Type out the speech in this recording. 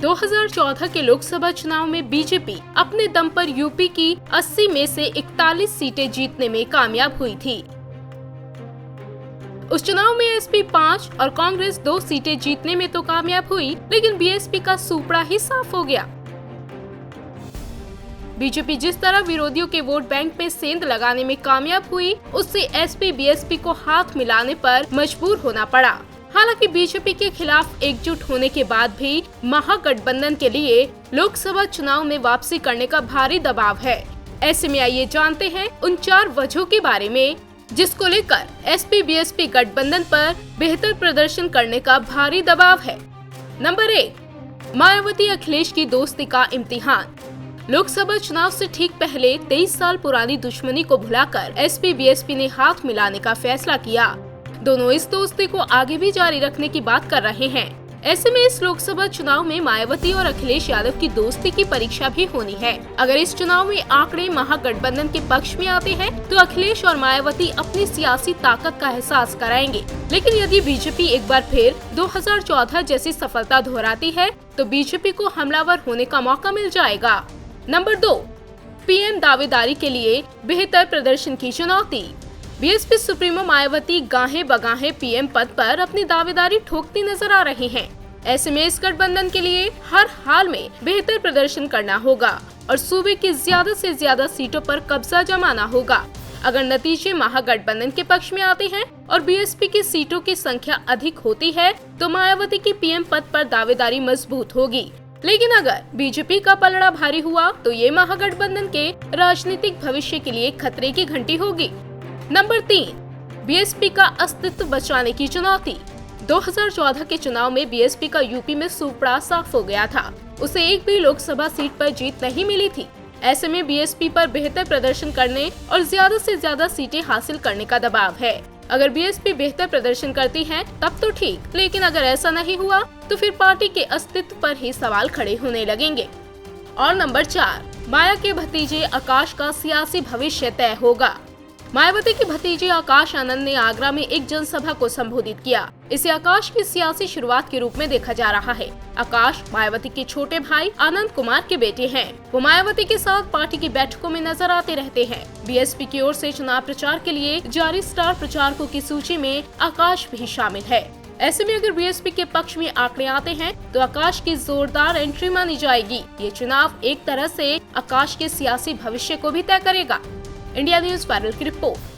2014 के लोकसभा चुनाव में बीजेपी अपने दम पर यूपी की 80 में से 41 सीटें जीतने में कामयाब हुई थी। उस चुनाव में एसपी 5 और कांग्रेस 2 सीटें जीतने में तो कामयाब हुई, लेकिन बीएसपी का सूपड़ा ही साफ हो गया। बीजेपी जिस तरह विरोधियों के वोट बैंक में सेंध लगाने में कामयाब हुई, उससे एसपी बीएसपी को हाथ मिलाने पर मजबूर होना पड़ा। हालांकि बीजेपी के खिलाफ एकजुट होने के बाद भी महागठबंधन के लिए लोकसभा चुनाव में वापसी करने का भारी दबाव है। ऐसे में आइए जानते हैं उन 4 वजहों के बारे में जिसको लेकर एसपी बीएसपी गठबंधन पर बेहतर प्रदर्शन करने का भारी दबाव है। नंबर 1, मायावती अखिलेश की दोस्ती का इम्तिहान। लोकसभा चुनाव से ठीक पहले 23 साल पुरानी दुश्मनी को भुलाकर एसपी बीएसपी ने हाथ मिलाने का फैसला किया। दोनों इस दोस्ती को आगे भी जारी रखने की बात कर रहे हैं। ऐसे में इस लोकसभा चुनाव में मायावती और अखिलेश यादव की दोस्ती की परीक्षा भी होनी है। अगर इस चुनाव में आंकड़े महागठबंधन के पक्ष में आते हैं तो अखिलेश और मायावती अपनी सियासी ताकत का एहसास कराएंगे। लेकिन यदि बीजेपी एक बार फिर 2014 जैसी सफलता दोहराती है तो बीजेपी को हमलावर होने का मौका मिल जाएगा। नंबर 2, पीएम दावेदारी के लिए बेहतर प्रदर्शन की चुनौती। बीएसपी सुप्रीमो मायावती गाहे बगाहे पीएम पद पर अपनी दावेदारी ठोकती नजर आ रही हैं। ऐसे में इस गठबंधन के लिए हर हाल में बेहतर प्रदर्शन करना होगा और सूबे की ज्यादा से ज्यादा सीटों पर कब्जा जमाना होगा। अगर नतीजे महागठबंधन के पक्ष में आते हैं और बीएसपी की सीटों की संख्या अधिक होती है तो मायावती की पीएम पद पर दावेदारी मजबूत होगी। लेकिन अगर बीजेपी का पलड़ा भारी हुआ तो ये महागठबंधन के राजनीतिक भविष्य के लिए खतरे की घंटी होगी। नंबर 3, बीएसपी का अस्तित्व बचाने की चुनौती। 2014 के चुनाव में बीएसपी का यूपी में सूपड़ा साफ हो गया था। उसे एक भी लोकसभा सीट पर जीत नहीं मिली थी। ऐसे में बीएसपी पर बेहतर प्रदर्शन करने और ज्यादा से ज्यादा सीटें हासिल करने का दबाव है। अगर बीएसपी बेहतर प्रदर्शन करती है तब तो ठीक, लेकिन अगर ऐसा नहीं हुआ तो फिर पार्टी के अस्तित्व पर ही सवाल खड़े होने लगेंगे। और नंबर 4, माया के भतीजे आकाश का सियासी भविष्य तय होगा। मायावती के भतीजे आकाश आनंद ने आगरा में एक जनसभा को संबोधित किया। इसे आकाश की सियासी शुरुआत के रूप में देखा जा रहा है। आकाश मायावती के छोटे भाई आनंद कुमार के बेटे हैं। वो मायावती के साथ पार्टी की बैठकों में नजर आते रहते हैं। बीएसपी की ओर से चुनाव प्रचार के लिए जारी स्टार प्रचारकों की सूची में आकाश भी शामिल है। ऐसे में अगर बीएसपी के पक्ष में आंकड़े आते हैं तो आकाश की जोरदार एंट्री मानी जाएगी। ये चुनाव एक तरह से आकाश के सियासी भविष्य को भी तय करेगा। इंडिया न्यूज़ वायरल की रिपोर्ट।